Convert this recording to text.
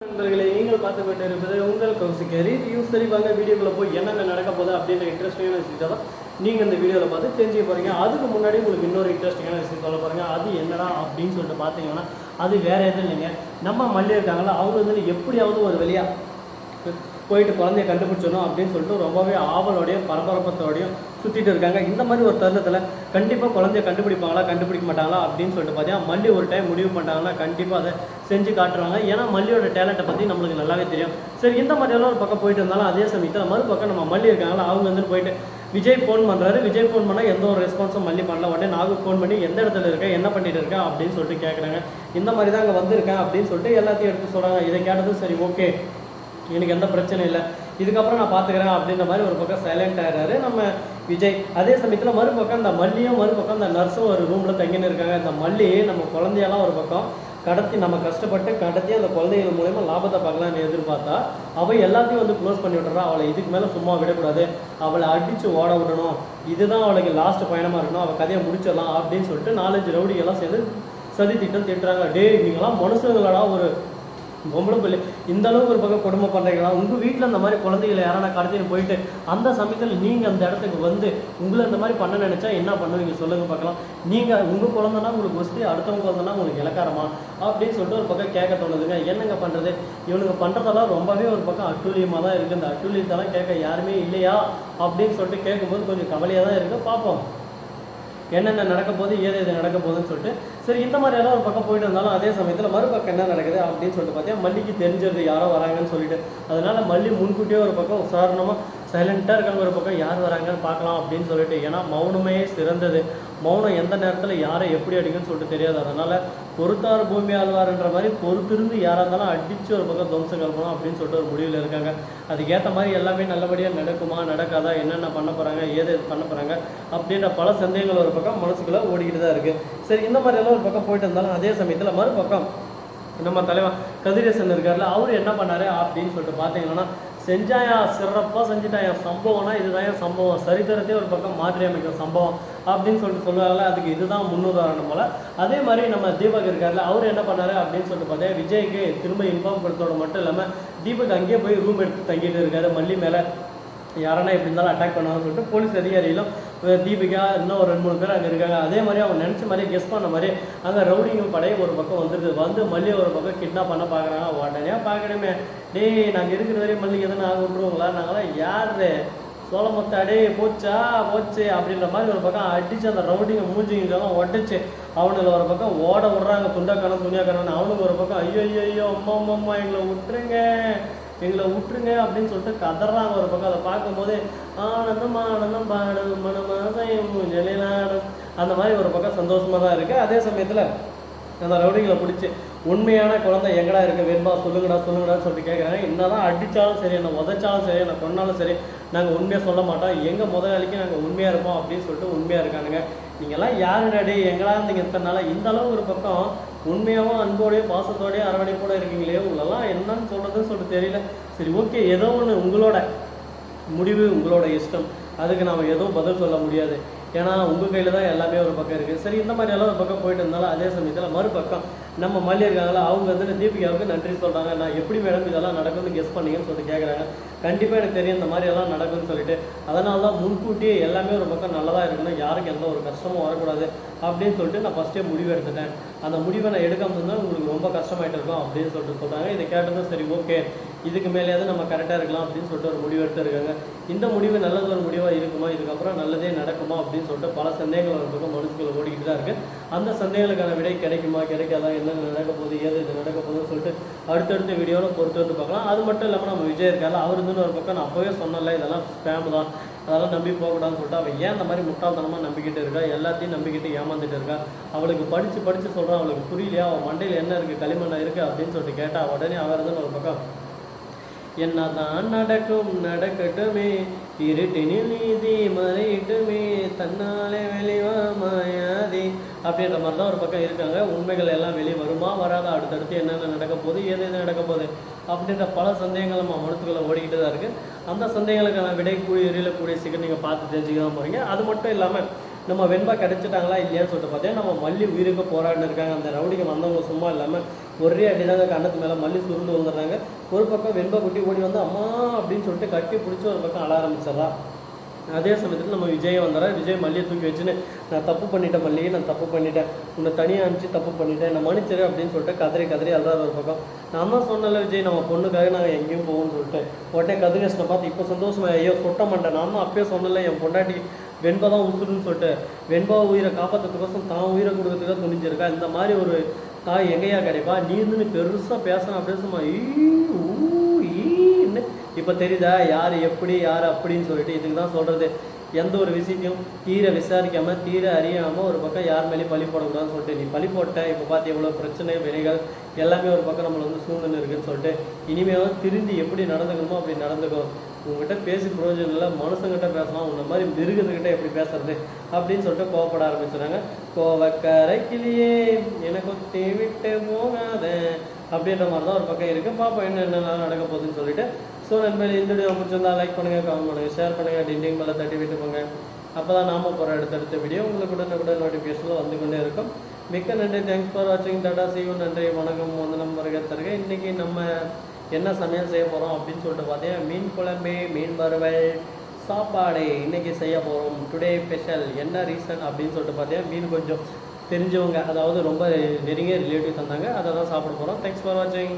நண்பர்களே, நீங்கள் பார்த்து கொண்டிருப்பது உங்கள் கௌசிகரி சரி வாங்க வீடியோக்குள்ள போய் என்னென்ன நடக்க போகுது அப்படின்ற இன்ட்ரெஸ்டிங்கான விஷயத்தை தான் நீங்கள் இந்த வீடியோவில் பார்த்து தெரிஞ்சுக்க போகிறீங்க. அதுக்கு முன்னாடி உங்களுக்கு இன்னொரு இன்ட்ரெஸ்டிங்கான விஷயம் சொல்ல போகிறீங்க. அது என்னடா அப்படின்னு சொல்லிட்டு பார்த்தீங்கன்னா, அது வேற எதுவும் இல்லைங்க. நம்ம மல்லி இருக்காங்களா, அவங்க வந்து எப்படியாவது ஒரு வழியாக போயிட்டு குழந்தைய கண்டுபிடிச்சிடணும் அப்படின்னு சொல்லிட்டு ரொம்பவே ஆவலோடையும் பரபரப்பத்தோடையும் சுற்றிட்டு இருக்காங்க. இந்த மாதிரி ஒரு தருணத்தில் கண்டிப்பாக குழந்தைய கண்டுபிடிப்பாங்களா கண்டுபிடிக்க மாட்டாங்களா அப்படின்னு சொல்லிட்டு பார்த்தீங்கன்னா, மல்லி ஒரு டைம் முடிவு பண்ணிட்டாங்கன்னா கண்டிப்பாக அதை செஞ்சு காட்டுறாங்க. ஏன்னா மல்லியோட டேலண்ட்டை பற்றி நம்மளுக்கு நல்லாவே தெரியும். சரி, இந்த மாதிரியெல்லாம் ஒரு பக்கம் போயிட்டு இருந்தாலும் அதே சமயத்தில் மறுபக்கம் நம்ம மல்லி இருக்காங்களா, அவங்க வந்து போயிட்டு விஜய் ஃபோன் பண்ணுறாரு. விஜய் ஃபோன் பண்ணால் எந்த ஒரு ரெஸ்பான்ஸும் மல்லி பண்ணல. உடனே நாகு ஃபோன் பண்ணி எந்த இடத்துல இருக்கேன், என்ன பண்ணிட்டு இருக்கேன் அப்படின்னு சொல்லிட்டு கேட்குறாங்க. இந்த மாதிரி தான் அங்கே வந்திருக்கேன் அப்படின்னு சொல்லிட்டு எல்லாத்தையும் எடுத்து சொல்கிறாங்க. இதை கேட்டதும் சரி ஓகே, எனக்கு எந்த பிரச்சனை இல்லை, இதுக்கப்புறம் நான் பார்த்துக்கிறேன் அப்படின்ற மாதிரி ஒரு பக்கம் சைலண்ட் ஆகிறாரு நம்ம விஜய். அதே சமயத்தில் மறுபக்கம் இந்த மல்லியும் மறுபக்கம் இந்த நர்ஸும் ஒரு ரூமில் தங்கின்னு இருக்காங்க. இந்த மல்லி நம்ம குழந்தையெல்லாம் ஒரு பக்கம் கடத்தி நம்ம கஷ்டப்பட்டு கடத்தி அந்த குழந்தைகள் மூலயமா லாபத்தை பார்க்கலாம்னு எதிர்பார்த்தா அவள் எல்லாத்தையும் வந்து க்ளோஸ் பண்ணி விட்டுறா. அவளை இதுக்கு மேலே சும்மா விடக்கூடாது, அவளை அடித்து ஓட விடணும், இதுதான் அவளுக்கு லாஸ்ட் பயணமாக இருக்கணும், அவள் கதையை முடிச்சிடலாம் அப்படின்னு சொல்லிட்டு 4-5 ரவுடிகள்லாம் சேர்ந்து சதி திட்டம் திட்டுறாங்க. நீங்களாம் மனுஷங்களடா, ஒரு பொம்பளை பிள்ளை இந்த அளவுக்கு ஒரு பக்கம் கொடுமை பண்ணுறீங்களா? உங்கள் வீட்டில் அந்த மாதிரி குழந்தைகளை யாரான கடத்தின்னு போயிட்டு அந்த சமயத்தில் நீங்கள் அந்த இடத்துக்கு வந்து உங்களை இந்த மாதிரி பண்ண நினச்சா என்ன பண்ணுவீங்க சொல்லுங்கள் பார்க்கலாம். நீங்கள் உங்கள் குழந்தைனா உங்களுக்கு வசதி, அடுத்தவங்க குழந்தைனா உங்களுக்கு இலக்காரமா அப்படின்னு சொல்லிட்டு ஒரு பக்கம் கேட்க தோணுதுங்க. என்னங்க பண்ணுறது, இவனுக்கு பண்ணுறதெல்லாம் ரொம்பவே ஒரு பக்கம் அட்டூழியமாக தான் இருக்குது. இந்த அட்டூழியத்தெல்லாம் கேட்க யாருமே இல்லையா அப்படின்னு சொல்லிட்டு கேட்கும்போது கொஞ்சம் கவலையாக தான் இருக்குது. பார்ப்போம் என்னென்ன நடக்க போகுது, ஏது நடக்க போகுதுன்னு சொல்லிட்டு. சரி, இந்த மாதிரி எல்லாம் ஒரு பக்கம் போயிட்டு இருந்தாலும் அதே சமயத்தில் மறுபக்கம் என்ன நடக்குது அப்படின்னு சொல்லிட்டு பார்த்தீங்கன்னா, மல்லிக்கு தெரிஞ்சது யாரோ வராங்கன்னு சொல்லிட்டு அதனால மல்லி முன்கூட்டியே ஒரு பக்கம் உசாரணமாக சைலண்ட்டாக இருக்காங்க. ஒரு பக்கம் யார் வராங்கன்னு பார்க்கலாம் அப்படின்னு சொல்லிட்டு. ஏன்னா மௌனமே சிறந்தது. மௌனம் எந்த நேரத்தில் யாரை எப்படி அடிக்குன்னு சொல்லிட்டு தெரியாது. அதனால பொறுத்தார் பூமி ஆழ்வார்ன்ற மாதிரி பொறுத்திருந்து யாராக இருந்தாலும் அடித்து ஒரு பக்கம் துவம்சம் கலப்பணும் அப்படின்னு சொல்லிட்டு ஒரு முடிவில் இருக்காங்க. அதுக்கேற்ற மாதிரி எல்லாமே நல்லபடியாக நடக்குமா நடக்காதா, என்னென்ன பண்ண போகிறாங்க, ஏது பண்ண போகிறாங்க அப்படின்ற பல சந்தேகங்கள் ஒரு பக்கம் மனசுக்குள்ளே ஓடிக்கிட்டு தான் இருக்குது. சரி, இந்த மாதிரி எல்லாம் ஒரு பக்கம் போயிட்டு இருந்தாலும் அதே சமயத்தில் மறுபக்கம் நம்ம தலைவன் கதிரேசன் இருக்கார்ல, அவர் என்ன பண்ணாரு அப்படின்னு சொல்லிட்டு பார்த்தீங்கன்னா, செஞ்சாயா சிறப்பாக செஞ்சுட்டாயா, சம்பவம்னா இதுதான் சம்பவம், சரித்திரத்தையே ஒரு பக்கம் மாற்றி அமைக்கும் சம்பவம் அப்படின்னு சொல்லிட்டு சொல்லுவாங்கல்ல, அதுக்கு இதுதான் முன்னுதாரணம் போல. அதே மாதிரி நம்ம தீபக் இருக்கார்ல, அவர் என்ன பண்ணாரு அப்படின்னு சொல்லிட்டு பார்த்தா, விஜய்க்கு திரும்ப இன்ஃபார்ம் கொடுத்தோட மட்டும் இல்லாமல் தீபக் அங்கேயே போய் ரூம் எடுத்து தங்கிட்டு இருக்காரு. மல்லி மேலே யாரனா எப்படி இருந்தாலும் அட்டாக் பண்ணுவாங்கன்னு சொல்லிட்டு போலீஸ் அதிகாரிகளும் தீபிகா இன்னும் ஒரு 2-3 பேர் அங்கே இருக்காங்க. அதே மாதிரி அவங்க நினச்ச மாதிரி கெஸ் பண்ண மாதிரி அங்கே ரவுடிங்க படையும் ஒரு பக்கம் வந்துடுது. வந்து மல்லியை ஒரு பக்கம் கிட்னாப் பண்ண பார்க்குறாங்க. உடனே பார்க்கணுமே, டேய் நாங்கள் இருக்கிற வரையும் மல்லிக்கு எதுவும் நாங்கள் விட்டுருவோங்களா, நாங்களாம் யார் சோழ மொத்தாடே போச்சா போச்சு அப்படின்ற மாதிரி ஒரு பக்கம் அடித்து அந்த ரவுடிங்க மூஞ்சிங்கெல்லாம் உடச்சி அவனுங்களை ஒரு பக்கம் ஓட விட்றாங்க. துண்டாக்காரன் துணியாக்காரன். அவனுக்கு ஒரு பக்கம் ஐயோ ஐயோ ஐயோ அம்மா அம்மா அம்மா எங்களை விட்டுருங்க அப்படின்னு சொல்லிட்டு கதறாங்க ஒரு பக்கம். அதை பார்க்கும்போது ஆனந்தம் ஆனந்தம் பாடும் மனமாசையும் ஜெலிலாடும் அந்த மாதிரி ஒரு பக்கம் சந்தோஷமாக தான் இருக்குது. அதே சமயத்தில் அந்த ரவுடிகளை பிடிச்சி உண்மையான குழந்தை எங்கடா இருக்க வேணுமா சொல்லுங்கடான்னு சொல்லிட்டு கேட்குறாங்க. என்னதான் அடித்தாலும் சரி, என்னை உதைச்சாலும் சரி, என்னை கொண்டாலும் சரி, நாங்கள் உண்மையாக சொல்ல மாட்டோம், எங்கள் முதலாளிக்கு நாங்கள் உண்மையாக இருப்போம் அப்படின்னு சொல்லிட்டு உண்மையாக இருக்கானுங்க. நீங்கள்லாம் யாருடாடி எங்களா இருந்தீங்க இத்தனை நாளாக இந்த அளவு ஒரு பக்கம் உண்மையாகவும் அன்போடையும் பாசத்தோடையும் அரவணைப்போட இருக்கீங்களே, உங்களெல்லாம் என்னன்னு சொல்கிறதுன்னு சொல்லிட்டு தெரியல. சரி ஓகே, ஏதோ ஒன்று உங்களோட முடிவு, உங்களோட இஷ்டம், அதுக்கு நாம் எதுவும் பதில் சொல்ல முடியாது. ஏன்னா உங்கள் கையில் தான் எல்லாமே ஒரு பக்கம் இருக்குது. சரி, இந்த மாதிரி எல்லாம் ஒரு பக்கம் போயிட்டு இருந்தாலும் அதே சமயத்தில் மறுபக்கம் நம்ம மல்லி இருக்காங்களா, அவங்க வந்து தீபிகாவுக்கு நன்றி சொல்கிறாங்க. நான் எப்படி மேடம் இதெல்லாம் நடக்கும்னு கெஸ் பண்ணீங்கன்னு சொல்லிட்டு கேட்குறாங்க. கண்டிப்பாக எனக்கு தெரியும் இந்த மாதிரி எல்லாம் நடக்கும்னு சொல்லிட்டு. அதனால தான் முன்கூட்டியே எல்லாமே ஒரு பக்கம் நல்லதாக இருக்கணும், யாருக்கு எந்த ஒரு கஷ்டமும் வரக்கூடாது அப்படின்னு சொல்லிட்டு நான் ஃபஸ்ட்டே முடிவு எடுத்துட்டேன். அந்த முடிவை நான் எடுக்காமல் இருந்தால் உங்களுக்கு ரொம்ப கஷ்டமாயிட்டு இருக்கும் அப்படின்னு சொல்லிட்டு சொல்கிறாங்க. இதை கேட்டதும் சரி ஓகே, இதுக்கு மேலேயாவது நம்ம கரெக்டாக இருக்கலாம் அப்படின்னு சொல்லிட்டு ஒரு முடிவு எடுத்துருக்காங்க. இந்த முடிவு நல்லது ஒரு முடிவாக இருக்குமா, இதுக்கப்புறம் நல்லதே நடக்குமா அப்படின்னு சொல்லிட்டு பல சந்தேகங்கள் ஒரு பக்கம் மனசுக்குள்ள ஓடிக்கிட்டு தான் இருக்குது. அந்த சந்தேகங்களுக்கான விடை கிடைக்குமா கிடைக்காதா, என்ன நடக்க போகுது, ஏது இது நடக்க போகுதுன்னு சொல்லிட்டு அடுத்தடுத்த வீடியோவில் பொறுத்து வந்து பார்க்கலாம். அது மட்டும் இல்லாமல் நம்ம விஜய் இருக்கால, அவர் வந்து ஒரு பக்கம் நான் அப்போவே சொன்னல இதெல்லாம் ஸ்பேம் தான், அதெல்லாம் நம்பி போகக்கூடாதுன்னு சொல்லிட்டு அவள் ஏன் அந்த மாதிரி முட்டாள்தனமாக நம்பிக்கிட்டு இருக்கா, எல்லாத்தையும் நம்பிக்கிட்டு ஏமாந்துட்டு இருக்கா. அவளுக்கு படித்து சொல்கிறான், அவளுக்கு புரியலையா, அவள் மண்டையில் என்ன இருக்குது, களிமண்ணா இருக்குது அப்படின்னு சொல்லிட்டு கேட்டால் உடனே அவர் வந்து ஒரு பக்கம் என்னதான் நடக்கும் நடக்கட்டுமே, இருட்டினில் நீதி மறையட்டுமே, தன்னாலே வெளிவா மாயாதி அப்படின்ற மாதிரி தான் ஒரு பக்கம் இருக்காங்க. உண்மைகள் எல்லாம் வெளியே வருமா வராதா, அடுத்தடுத்து என்னென்ன நடக்க போகுது, எது நடக்க போகுது அப்படின்ற பல சந்தேகங்கள் நம்ம மனசுக்குள்ளே ஓடிக்கிட்டு தான் இருக்குது. அந்த சந்தேகங்களுக்கான விடை கூடிய சீக்கிரம் நீங்கள் பார்த்து தெரிஞ்சுக்க தான் போகிறீங்க. அது மட்டும் இல்லாமல் நம்ம வெண்பா கிடைச்சிட்டாங்களா இல்லையான்னு சொல்லிட்டு பார்த்தேன் நம்ம மல்லி உயிருக்கு போராடினு இருக்காங்க. அந்த ரவுடிக்கு வந்தவங்க சும்மா இல்லாமல் ஒரே அடிதாங்க கண்ணத்து மேலே மல்லி சுருண்டு வந்துடுறாங்க. ஒரு பக்கம் வெண்பா குட்டி ஓடி வந்து அம்மா அப்படின்னு சொல்லிட்டு கட்டி பிடிச்சி ஒரு பக்கம் அழ ஆரம்பிச்சிடறா. அதே சமயத்தில் நம்ம விஜய் வந்துடுறேன். விஜய் மல்லியை தூக்கி வச்சுன்னு நான் தப்பு பண்ணிட்டேன் மல்லியை, நான் தப்பு பண்ணிட்டேன், உன்னை தனியாக அனுப்பிச்சு தப்பு பண்ணிட்டேன், நான் மன்னிச்சிரு அப்படின்னு சொல்லிட்டு கதறி அல்லாத ஒரு பக்கம். நான் தான் சொன்னல விஜய் நம்ம பொண்ணுக்காக நாங்கள் எங்கேயும் போவோம்னு சொல்லிட்டு. உடனே கதிரேஷனை பார்த்து இப்போ சந்தோஷமா ஐயோ சொட்ட மாட்டேன், நான் தான் அப்பயே சொன்னல என் பொண்டாட்டி வெண்பா தான் உசுருன்னு சொல்லிட்டு வெண்பா உயிரை காப்பாற்றுறதுக்கோசம் தான் உயிரை கொடுக்கறதுக்காக துணிஞ்சிருக்கா. இந்த மாதிரி ஒரு தாய் எங்கேயா கிடைப்பா? நீந்துன்னு பெருசாக பேசுகிறேன் அப்படியே சும்மா ஈன்னு இப்போ தெரியுதா யார் எப்படி யார் அப்படின்னு சொல்லிட்டு. இதுக்கு தான் சொல்கிறது, எந்த ஒரு விஷயத்தையும் தீர விசாரிக்காமல் தீர அறியாமல் ஒரு பக்கம் யார் மேலேயும் பழி போடக்கூடாதுன்னு சொல்லிட்டு. நீ பழி போட்ட இப்போ பார்த்து எவ்வளோ பிரச்சனை வினைகள் எல்லாமே ஒரு பக்கம் நம்மளை வந்து சூழ்நிலை இருக்குன்னு சொல்லிட்டு இனிமேல் திருந்தி எப்படி நடந்துக்கணுமோ அப்படி நடந்துக்கோ. உங்ககிட்ட பேசி பிரயோஜனம் இல்லை, மனுஷங்கிட்ட பேசலாம், உன்ன மாதிரி மிருகத்துக்கிட்ட எப்படி பேசுறது அப்படின்னு சொல்லிட்டு கோவப்பட ஆரம்பிச்சுறாங்க. கோவக்கரைக்கிலேயே எனக்கு விட்டு போகாத அப்படின்ற மாதிரி தான் ஒரு பக்கம் இருக்குது. பாப்பா என்னென்ன நடக்க போகுதுன்னு சொல்லிட்டு. ஸோ நண்பர்களே, இந்த வீடியோ முடிச்சிருந்தா லைக் பண்ணுங்கள், கமெண்ட் பண்ணுங்கள், ஷேர் பண்ணுங்கள், டிண்டிங் மேலே தட்டி விட்டு போங்க. அப்போ தான் நாம போகிற அடுத்தடுத்த வீடியோ உங்களுக்கு கூட நோட்டிஃபிகேஷனில் வந்து கொண்டே இருக்கும். மிக்க நன்றி, தேங்க்ஸ் ஃபார் வாட்சிங், டாடா, see you, நன்றி, வணக்கம், வந்தனம், வருக தருக. இன்றைக்கி நம்ம என்ன சமையல் செய்ய போகிறோம் அப்படின்னு சொல்லிட்டு பார்த்தீங்கன்னா மீன் குழம்பு, மீன் வறுவல், சாப்பாடு இன்றைக்கி செய்ய போகிறோம். Today special. என்ன ரீசன் அப்படின்னு சொல்லிட்டு பார்த்தீங்கன்னா மீன் கொஞ்சம் தெரிஞ்சவங்க, அதாவது ரொம்ப நெருங்கிய ரிலேட்டிவ் தந்தாங்க, அதை தான் சாப்பிட போகிறோம். தேங்க்ஸ் ஃபார் வாட்சிங்.